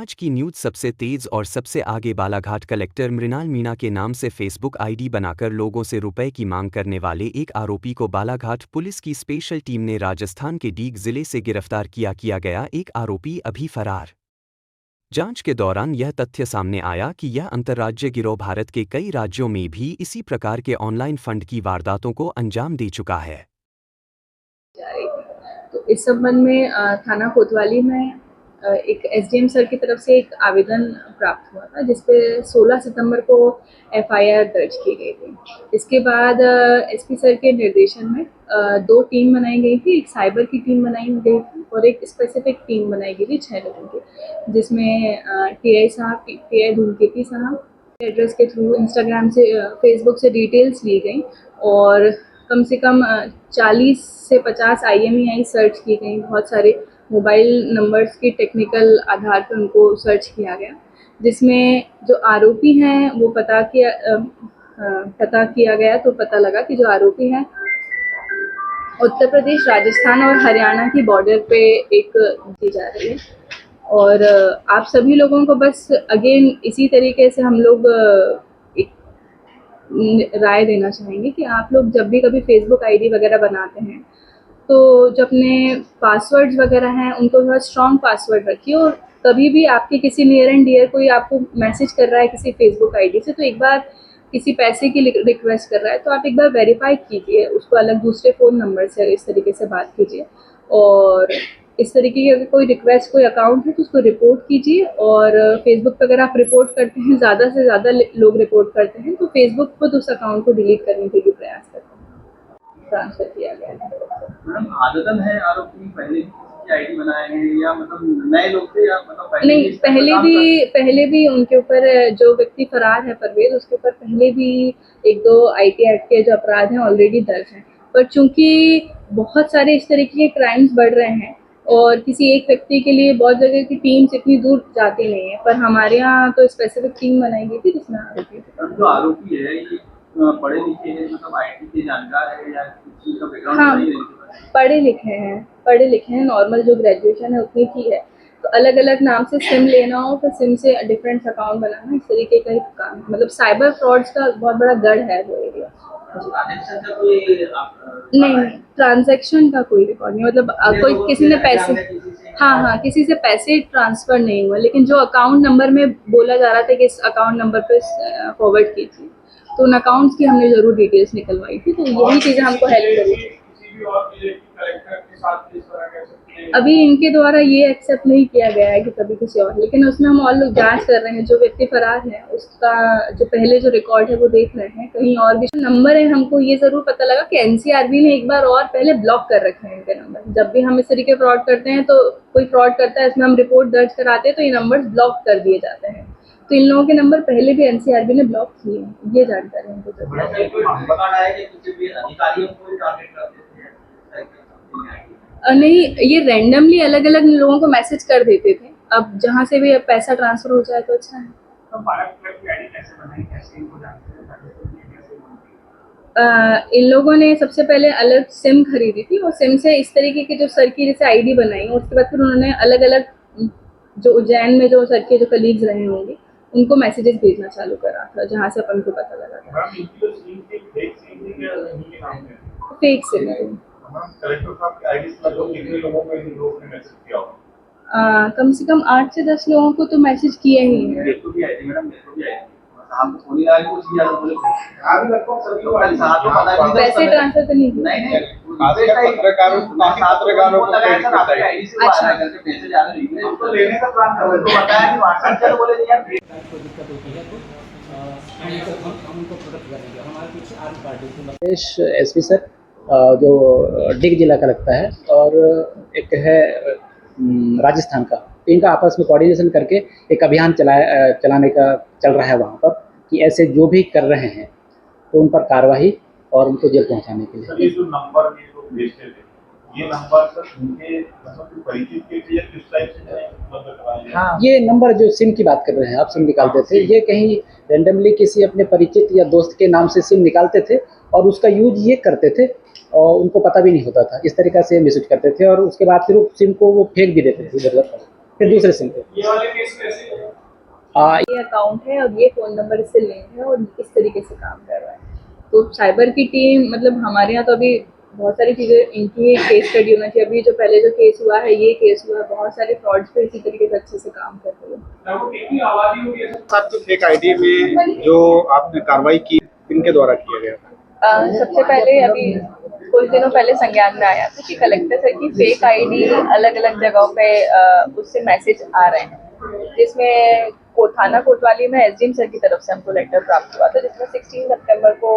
आज की न्यूज़ सबसे तेज और सबसे आगे बालाघाट कलेक्टर मृणाल मीणा के नाम से फेसबुक आईडी बनाकर लोगों से रुपए की मांग करने वाले एक आरोपी को बालाघाट पुलिस की स्पेशल टीम ने राजस्थान के डीग जिले से गिरफ्तार किया गया। एक आरोपी अभी फरार। जांच के दौरान यह तथ्य सामने आया कि यह अंतर्राज्य गिरोह भारत के कई राज्यों में भी इसी प्रकार के ऑनलाइन फंड की वारदातों को अंजाम दे चुका है। तो इस संबंध में थाना कोतवाली में एक एसडीएम सर की तरफ से एक आवेदन प्राप्त हुआ था, जिसपे 16 सितंबर को एफआईआर दर्ज की गई थी। इसके बाद एसपी सर के निर्देशन में 2 टीम बनाई गई थी। एक साइबर की टीम बनाई गई थी और एक स्पेसिफिक टीम बनाई गई थी 6 लोगों की, जिसमें टीआई साहब, टीआई धूमकेती साहब एड्रेस के थ्रू इंस्टाग्राम से, फेसबुक से डिटेल्स ली गई और कम से कम 40 से 50 IMEI सर्च की गई। बहुत सारे मोबाइल नंबर्स के टेक्निकल आधार पर उनको सर्च किया गया, जिसमें जो आरोपी हैं वो पता किया गया। तो पता लगा कि जो आरोपी हैं उत्तर प्रदेश, राजस्थान और हरियाणा की बॉर्डर पे एक दी जा रही है। और आप सभी लोगों को बस अगेन इसी तरीके से हम लोग राय देना चाहेंगे कि आप लोग जब भी कभी फेसबुक आईडी वगैरह बनाते हैं तो जो अपने पासवर्ड्स वगैरह हैं उनको थोड़ा स्ट्रॉन्ग पासवर्ड रखिए। और कभी भी आपके किसी नियर एंड डियर कोई आपको मैसेज कर रहा है किसी फेसबुक आईडी से, तो एक बार किसी पैसे की रिक्वेस्ट कर रहा है तो आप एक बार वेरीफाई कीजिए उसको, अलग दूसरे फ़ोन नंबर से इस तरीके से बात कीजिए। और इस तरीके की अगर कोई रिक्वेस्ट, कोई अकाउंट है तो उसको रिपोर्ट कीजिए। और फेसबुक पर अगर आप रिपोर्ट करते हैं, ज़्यादा से ज़्यादा लोग रिपोर्ट करते हैं, तो फेसबुक खुद उस अकाउंट को डिलीट करने के लिए प्रयास करते हैं। ट्रांसफर किया गया है। मैडम, आदतन है आरोपी पहले की आईडी बनाए हैं या मतलब नए लोग थे या मतलब नहीं, पहले भी उनके ऊपर, जो व्यक्ति फरार है परवेज, उसके ऊपर पहले भी 1-2 IT एक्ट के जो अपराध हैं ऑलरेडी दर्ज हैं। पर चूंकि बहुत सारे इस तरीके के क्राइम्स बढ़ रहे हैं और किसी एक व्यक्ति के लिए बहुत जगह की टीम्स इतनी दूर जाती नहीं है, पर हमारे यहाँ तो स्पेसिफिक टीम बनाई गई थी जिसमें जो आरोपी है ये पढ़े लिखे हैं, मतलब IT के जानकार है या किसी का बैकग्राउंड हाँ, नहीं है? पढ़े लिखे हैं, नॉर्मल जो ग्रेजुएशन है उतनी की है। तो अलग अलग नाम से सिम लेना हो, फिर सिम से डिफरेंट अकाउंट बनाना, इस तरीके का ही काम है। मतलब साइबर फ्रॉड्स का बहुत बड़ा गढ़ है वो एरिया। नहीं, ट्रांजैक्शन का कोई रिकॉर्ड नहीं। मतलब कोई किसी ने पैसे, हाँ, किसी से पैसे ट्रांसफर नहीं हुआ, लेकिन जो अकाउंट नंबर में बोला जा रहा था कि इस अकाउंट नंबर पे फॉरवर्ड कीजिए, तो उन अकाउंट्स की हमने जरूर डिटेल्स निकलवाई थी। तो यही चीज़ें हमको हेल्प करी। अभी इनके द्वारा ये एक्सेप्ट नहीं किया गया है कि कभी किसी और, लेकिन उसमें हम और लोग जांच कर रहे हैं। जो व्यक्ति फरार है उसका जो पहले जो रिकॉर्ड है वो देख रहे हैं, कहीं और भी नंबर है। हमको ये जरूर पता लगा कि NCRB ने एक बार और पहले ब्लॉक कर रखे हैं इनके नंबर। जब भी हम इस तरीके फ्रॉड करते हैं, तो कोई फ्रॉड करता है, इसमें हम रिपोर्ट दर्ज कराते हैं तो ये नंबर ब्लॉक कर दिए जाते हैं। तो इन लोगों के नंबर पहले भी NCRB ने ब्लॉक किए हैं, ये जानकारी हमको नहीं, ये रैंडमली अलग अलग लोगों को मैसेज कर देते थे। अब जहाँ से भी पैसा ट्रांसफर हो जाए तो अच्छा है। इन लोगों ने सबसे पहले अलग सिम खरीदी थी और सिम से इस तरीके की जो सर की जैसे आईडी बनाई, और उसके बाद फिर उन्होंने अलग अलग जो उज्जैन में जो सर के जो कलीग्स रहे होंगे उनको मैसेजेस भेजना चालू करा था, जहाँ से अपन को पता लगा था। Fake SIM. कम से कम 8 से 10 लोगों को तो मैसेज किए ही हैं। पैसे ट्रांसफर तो नहीं किए। एसपी सर जो डिग जिला का लगता है और एक है राजस्थान का, तो इनका आपस में कोऑर्डिनेशन करके एक अभियान चलाने का चल रहा है वहाँ पर, कि ऐसे जो भी कर रहे हैं तो उन पर कार्रवाई और उनको जेल पहुँचाने के लिए। ये जो नंबर ये लोग भेजते थे, ये नंबर सर उनके मतलब परिचित के लिए किस टाइप से उपलब्ध कराए? हाँ, ये नंबर जो सिम की बात कर रहे हैं आप, सिम निकालते थे, ये कहीं रेंडमली किसी अपने परिचित या दोस्त के नाम से सिम निकालते थे और उसका यूज ये करते थे और उनको पता भी नहीं होता था। इस तरीक़ा से मिसयूज करते थे और उसके बाद फिर सिम को वो फेंक भी देते थे इधर-उधर। फिर दूसरे सिम पे ये वाले केस कैसे है? ये अकाउंट है और ये फ़ोन नंबर इससे लिंक है और इस तरीके से काम कर रहा है। तो साइबर की टीम मतलब हमारे यहाँ तो अभी बहुत सारी चीज़ें इनकी केस स्टडी होना चाहिए। अभी जो पहले जो केस हुआ है, ये केस हुआ है, बहुत सारे फ्रॉड्स पे इसी तरीके से अच्छे से काम कर रही है। वो कितनी आबादी होगी ऐसा? साथ तो फेक आईडी में जो आपने कार्रवाई की किनके द्वारा किया गया था? सबसे पहले अभी कुछ दिनों पहले संज्ञान में आया था कि कलेक्टर सर की फेक आईडी अलग अलग जगहों पे उससे मैसेज आ रहे हैं, जिसमें थाना कोतवाली में एसडीएम सर की तरफ से हमको लेटर प्राप्त हुआ था, जिसमें 16 सितंबर को